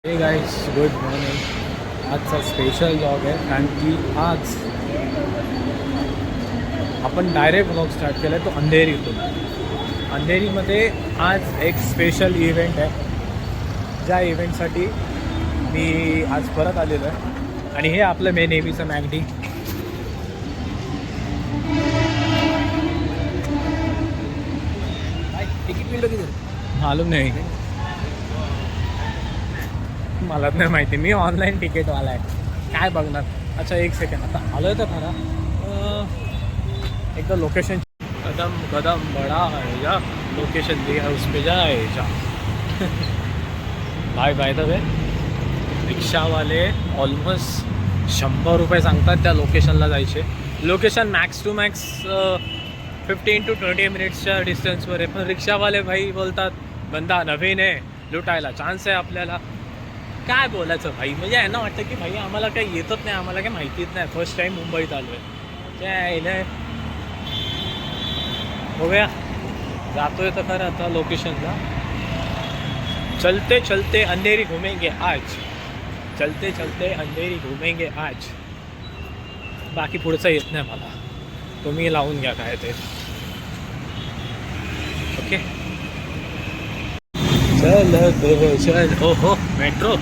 हे guys good morning. आजचा special vlog आहे कारण की आज आपण डायरेक्ट व्लॉग स्टार्ट केला आहे तो अंधेरीतून. अंधेरीमध्ये आज एक स्पेशल इव्हेंट आहे, ज्या इव्हेंटसाठी मी आज परत आलेलो आहे. आणि हे आपलं नेहमीचं मॅगडी. तिकीट मिळलं किती? मालूम नाही, मला नाही माहिती. मी ऑनलाईन तिकीटवाला आहे, काय बघणार. अच्छा एक सेकंड, आता आलो आहे तर खरा. एकदा लोकेशन कदम कदम बडा है या लोकेशन दिया उस पे जाएगा. बाय बाय द वे, रिक्षावाले ऑलमोस्ट 100 रुपये सांगतात त्या लोकेशनला जायचे. Location max to max 15 to 20 मिनिट्सच्या डिस्टन्सवर आहे, पण रिक्षावाले भाई बोलतात बंदा नवीन आहे, लुटायला चान्स आहे आपल्याला. काय बोलायचं भाई, म्हणजे यांना वाटतं की भाई आम्हाला काही येतच नाही, आम्हाला काही माहितीच नाही, फर्स्ट टाईम मुंबईत आलो आहे. काय नाही बघूया, जातोय तर खरं आता लोकेशनला. चलते चलते अंधेरी घुमेंगे आज, चलते चलते अंधेरी घुमेंगे आज. बाकी पुढचं येत नाही मला, तुम्ही लावून घ्या काय ते. ओके चल चल. हो हो, मेट्रो.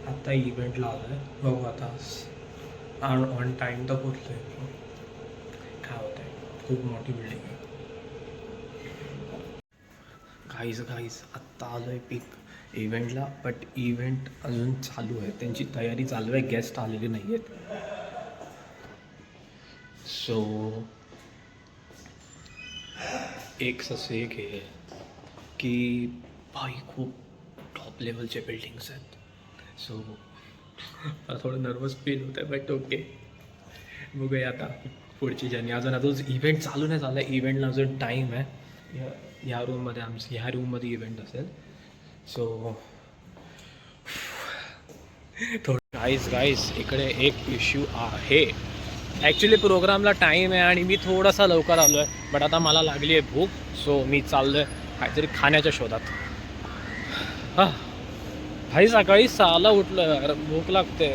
आता इव्हेंट लावलाय, बघू आता ऑन टाईम तर पोचतोय. काय होत आहे, खूप मोठी बिल्डिंग आहे. घाईच आत्ता आलोय पीक इव्हेंटला, बट इव्हेंट अजून चालू आहे, त्यांची तयारी चालू आहे, गेस्ट आलेले नाही आहेत. सो एक ससे एक हे की भाई खूप टॉप लेवलचे बिल्डिंग्स आहेत. सो मला थोडं नर्वस फील होतं आहे, बट ओके, बघूया आता पुढची जर्नी. अजून इव्हेंट चालू नाही झाला, इव्हेंटला अजून टाईम आहे. ह्या रूममध्ये ह्या रूममध्ये इव्हेंट असेल. सो थोडं गाईज इकडे एक इश्यू आहे. ॲक्च्युली प्रोग्रामला टाईम आहे आणि मी थोडासा लवकर आलो आहे, बट आता मला लागली आहे भूक. सो मी चाललो आहे काहीतरी खाण्याच्या शोधात. हां भाई, सकाळी 6ला उठलं, भूक लागते.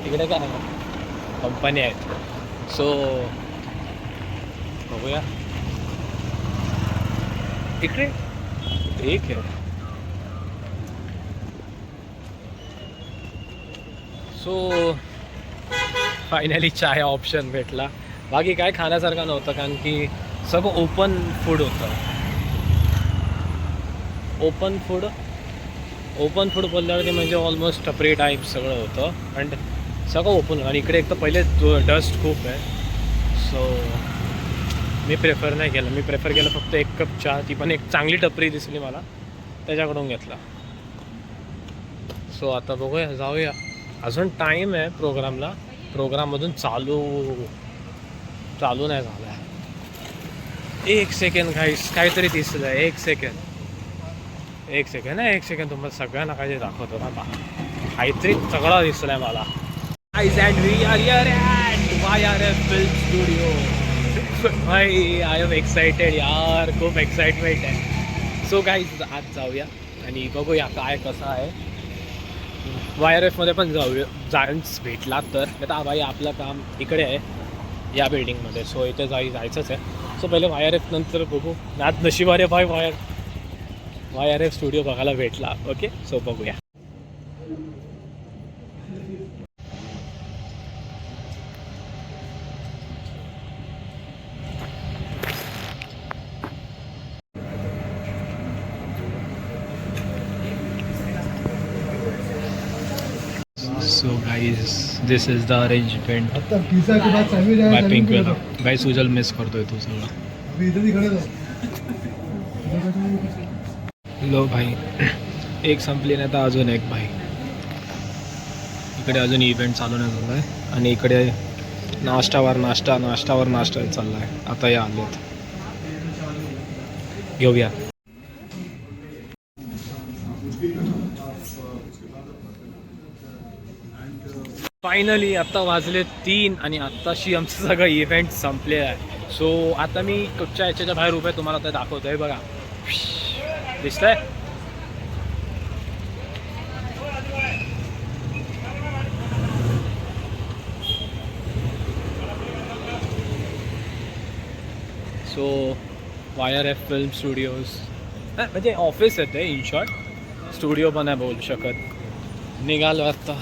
तिकडे काय कंपनी आहेत. सो बघूया, इकडे एक आहे. सो फायनली चाय ऑप्शन भेटला. बाकी काय खाण्यासारखं नव्हतं, कारण की सगळं ओपन फूड होतं. ओपन फूड बोलल्यावरती म्हणजे ऑलमोस्ट टपरी टाईप सगळं होतं, आणि सगळं ओपन. आणि इकडे एक तर पहिले डस्ट खूप आहे. सो मी प्रेफर नाही केलं. मी प्रेफर केलं फक्त एक कप चहा, ती पण एक चांगली टपरी दिसली मला, त्याच्याकडून घेतला. सो आता बघूया, जाऊया. अजून टाईम आहे प्रोग्रामला, प्रोग्राममधून चालू नाही झाला आहे. एक सेकंड गाईस, काहीतरी दिसलं आहे. एक सेकंड तुम्हाला सगळ्यांना काहीतरी दाखवतो ना. काहीतरी सगळा दिसलं आहे मला. And we are here at YRF film studio. भाई आय एम एक्सायटेड यार, खूप एक्साइटमेंट आहे. सो गाईज आज जाऊया आणि बघूया काय कसं आहे. YRFमध्ये पण जाऊया, चान्स भेटला तर. आता भाई आपलं काम इकडे आहे या बिल्डिंगमध्ये, सो इथे जायचंच आहे. सो पहिले YRF नंतर बघू. आज नशिबाने भाई YRF स्टुडिओ बघायला भेटला. ओके, सो बघूया. So guys, this is the arrangement. by Pinkvilla. Guys, Sujal miss करतोय तू सगळं. लो भाई, एक संपली नाही तर अजून एक भाई. इकडे अजून इव्हेंट चालू नाही झाला आहे, आणि इकडे नाश्तावर नाश्ता चालला आहे. आता या आलेत, घेऊया. फायनली आता वाजले 3 आणि आत्ताशी आमचं सगळं इव्हेंट संपलेलं आहे. सो आता मी कुठच्या याच्याच्या बाहेर उभे तुम्हाला ते दाखवतोय बघा. दिसतंय? सो YRF फिल्म स्टुडिओज म्हणजे ऑफिस आहे ते, इन शॉर्ट स्टुडिओ पण नाही बोलू शकत. निघालो आत्ता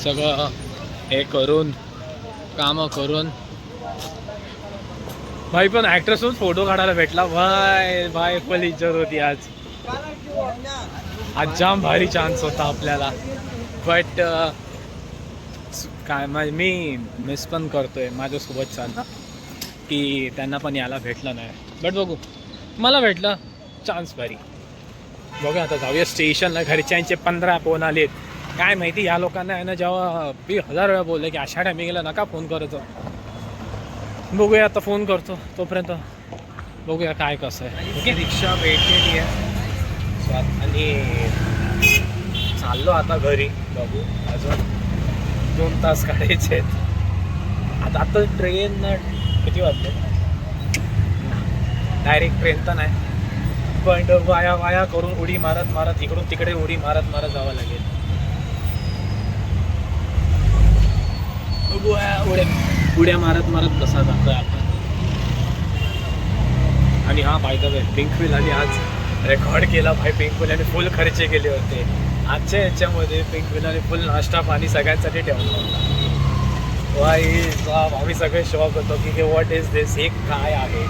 सगळं हे करून कामं करून. भाई पण ॲक्टरसोबत फोटो काढायला भेटला. भाई फुल इज्जत होती आज. आज जाम भारी चान्स होता आपल्याला. बट काय मी मिस पण करतोय माझ्यासोबत चालना की त्यांना पण यायला भेटलं नाही. बट बघू, मला भेटलं चान्स भारी. बघूया आता जाऊया स्टेशनला. घरच्यांचे 15 फोन आलेत. काय माहिती या लोकांना आहे ना, जेव्हा मी 1000 वेळा बोलले की अशा टायमिंगला नका फोन करायचं. बघूया आता फोन करतो, तोपर्यंत बघूया काय कसं आहे. ओके, रिक्षा भेटलेली आहे आणि चाललो आता घरी. बघू अजून 2 तास काढायचे आहेत. आता ट्रेन किती वाजले? डायरेक्ट ट्रेन तर नाही, पण वाया करून उडी मारत मारत इकडून तिकडे उडी मारत मारत जावं लागेल. उड्या मारत मारत कसा जातोय आपण. आणि हा पाहिजे आहे पिंकविल आणि आज रेकॉर्ड केला भाई. पिंकविल आणि फुल खर्चे केले होते आजच्या याच्यामध्ये. पिंकविल आणि फुल नाश्ता पाणी सगळ्यांसाठी ठेवला होता. भाई आम्ही सगळे शॉक होतो की हे व्हॉट इज दिस, हे काय आहे.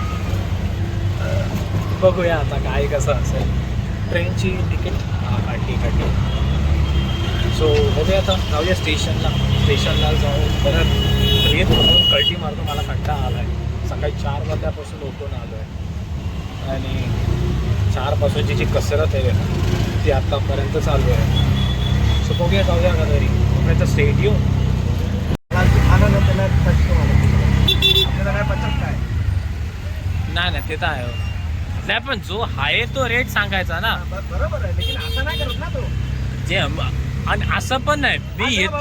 बघूया आता काय कसं असेल. ट्रेनची तिकीट ठीक आहे. सो बघूया आता जाऊया स्टेशनला जाऊन परत ट्रेन म्हणून कल्टी मारतो. मला कंटाळा आला आहे. सकाळी 4 वाजल्यापासून उठून आलो आहे आणि 4पासूनची जी कसरत आहे ती आत्तापर्यंत चालू आहे. सो बघूया जाऊया का घरी. तोपर्यंत स्टेट येऊ नाही ते तर आहे. नाही पण जो आहे तो रेट सांगायचा ना. बरोबर आहे, लेकिन असं नाही करत ना तो. जे आणि असं पण नाही मी येतो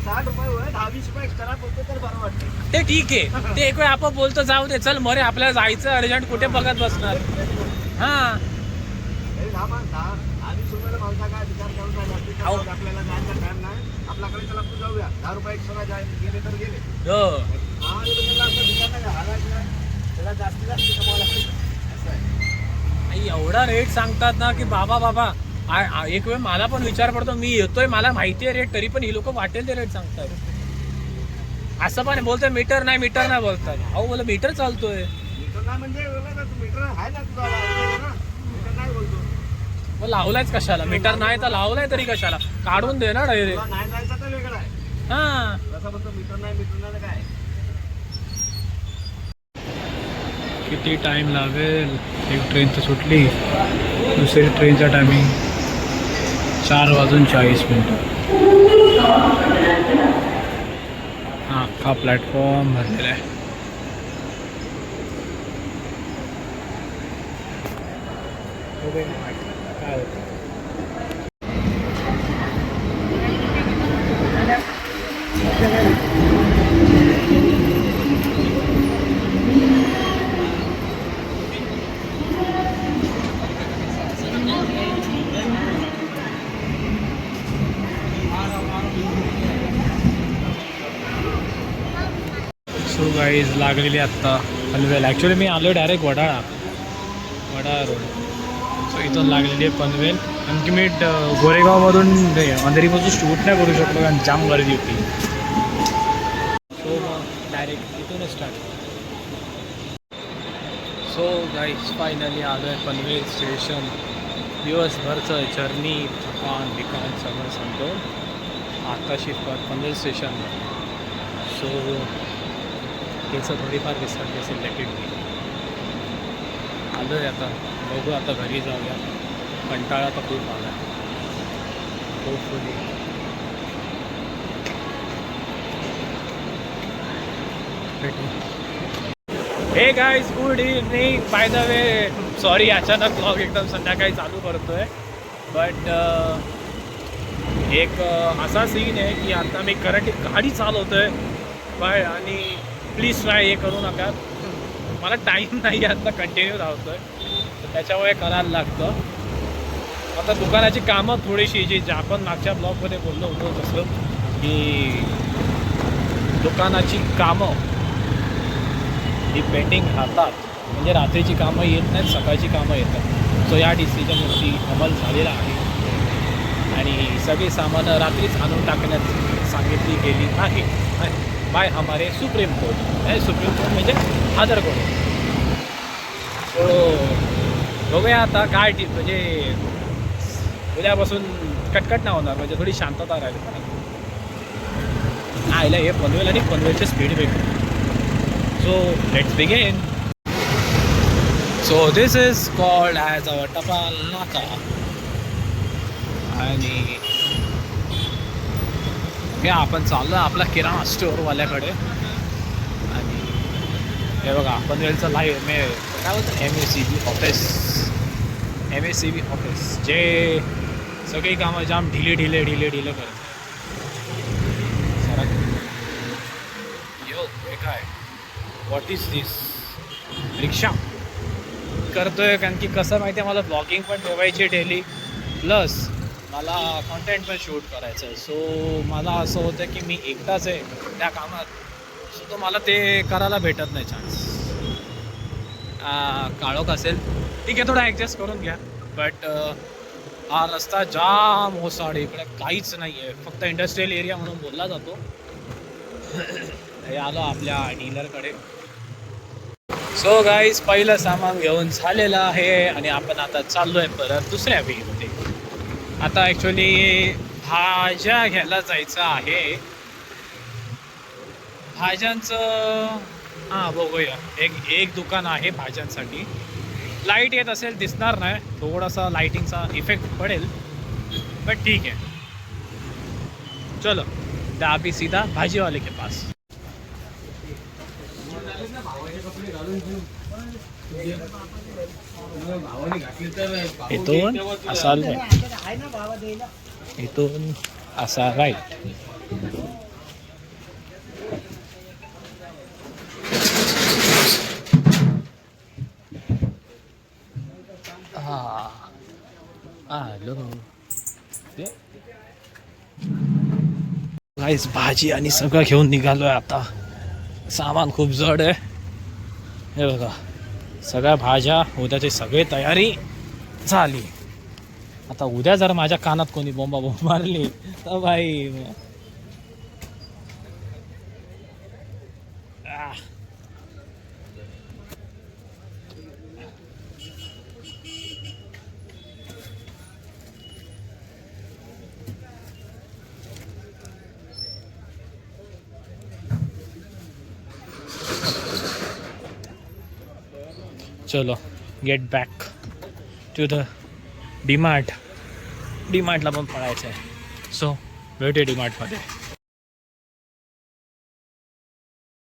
60 रुपये 10-20 रुपये एक्स्ट्रा बोलतो तर बरं वाटतं. ते ठीक आहे. ते एक वेळ आपण बोलतो जाऊ दे चल मरे आपल्याला जायचं अर्जंट, कुठे बघत बसणार. हां 10-20 रुपयाला माणसा काय विचार करून काय आपल्याला जायचं टाइम नाही. आपल्याकडे चला आपण जाऊया 10 रुपये एक्स्ट्रा गेले तर गेले. हो असं विचार नाही हागायचं, त्याला जास्तीत जास्त कमावं लागतं. असं आहे. एवढा रेट सांगतात ना की बाबा एक वेळ मला पण विचार पडतो. मी येतोय, मला माहिती आहे रेट, तरी पण ही लोक वाटेल ते रेट सांगतात. असं पण बोलतोय मीटर नाही बोलतात. अहो बोला मीटर चालतोय. मीटर नाही म्हणजे मीटर आहे ना तुझा, मीटर नाही बोलतो. मग लावलायच कशाला? मीटर नाही तर लावलाय तरी कशाला? काढून दे ना डायरेक्ट. नाही जायचं तर वेगळं आहे. हां जसं म्हणतो मीटर नाही काय. किती टाइम लागेल? एक ट्रेन तर सुटली, दुसरी ट्रेनचा टायमिंग 4:40. हा अख्खा प्लॅटफॉर्म भरलेला आहे. काय होतं सो गाईज लागलेली आत्ता पनवेल. ॲक्च्युली मी आलो डायरेक्ट वडाळा रोड. सो इथून लागलेली आहे पनवेल. आणखी मी गोरेगावमधून अंधेरीपासून शूट नाही करू शकलो कारण जाम गर्दी होती. सो मग डायरेक्ट इथूनच स्टार्ट. सो गाईज फायनली आलो आहे पनवेल स्टेशन. दिवसभरचं जर्नी थकान बिकान सगळं संपवून आत्ताशी पनवेल स्टेशनवर. सो त्याचं थोडीफार विसरली असेल डेफिनेटली. आलो आहे आता. बघू आता घरी जाऊया. कंटाळा तर खूप आला. होपफुली हे guys good evening. Bye the way sorry अचानक ब्लॉग एकदम संध्याकाळी चालू करतोय. बट एक असा सीन आहे की आता मी करंट गाडी चालवतोय बाय, आणि प्लीज ट्राय हे करू नका, मला टाईम नाही आता कंटिन्यू धावतोय, तर त्याच्यामुळे करायला लागतं. आता दुकानाची कामं थोडीशी जी आपण मागच्या ब्लॉगमध्ये बोललो होतो तसं की दुकानाची कामं ही पेंडिंग राहतात, म्हणजे रात्रीची कामं येत नाहीत, सकाळची कामं येतात. सो या डिसिजनवरती अंमल झालेला आहे आणि सगळी सामानं रात्रीच आणून टाकण्यात सांगितली गेली आहे बाय हमारे सुप्रीम कोर्ट. सुप्रीम कोर्ट म्हणजे अदर कोर्ट. सो बघूया आता काय म्हणजे उद्यापासून कटकट नाही होणार, म्हणजे थोडी शांतता राहील. आयला हे पनवेल आणि पनवेलचे speed breaker. So let's begin. So this is called as our Tapal Naka. आणि आपण चाललो आपला किराणा स्टोअरवाल्याकडे. आणि हे बघा पनवेलचं लाईव्ह काय बोलतं MACB ऑफिस. MACB ऑफिस जे सगळी कामं जाम ढिले करत. सर यो हे काय व्हॉट इज दिस. रिक्षा करतोय कारण की कसं माहिती आहे, मला ब्लॉगिंग पण ठेवायची डेली, प्लस मला कॉन्टेंट पण शूट करायचं आहे. सो मला असं होतं की मी एकटाच आहे त्या कामात, सो तो मला ते करायला भेटत नाही चान्स. काळोख असेल ठीक आहे, थोडा ॲडजस्ट करून घ्या. बट हा रस्ता जाम ओसाड, इकडे काहीच नाही आहे, फक्त इंडस्ट्रियल एरिया म्हणून बोलला जातो. हे आलो आपल्या डीलरकडे. सो गाईज पहिलं सामान घेऊन झालेलं आहे आणि आपण आता चाललो आहे परत दुसऱ्या वेळीमध्ये. आता ॲक्च्युली भाज्या घ्यायला जायचं आहे. भाज्यांचं बघूया, एक दुकान आहे भाज्यांसाठी. लाईट येत असेल दिसणार नाही, थोडासा लाईटिंगचा इफेक्ट पडेल, बट ठीक आहे. चलो दा अभी सीधा भाजीवाले के पास. इथून असा इथून असा राईट. गाईस भाजी आणि सगळं घेऊन निघालोय आता. सामान खूप जड आहे. हे बघा सगळ्या भाज्या, उद्याची सगळी तयारी झाली. आता उद्या जर माझ्या कानात कोणी बोंबा मारली तर बाई चलो get back to the DMart. डीमार्टला पण पळायचं आहे. सो भेटूया डीमार्टमध्ये.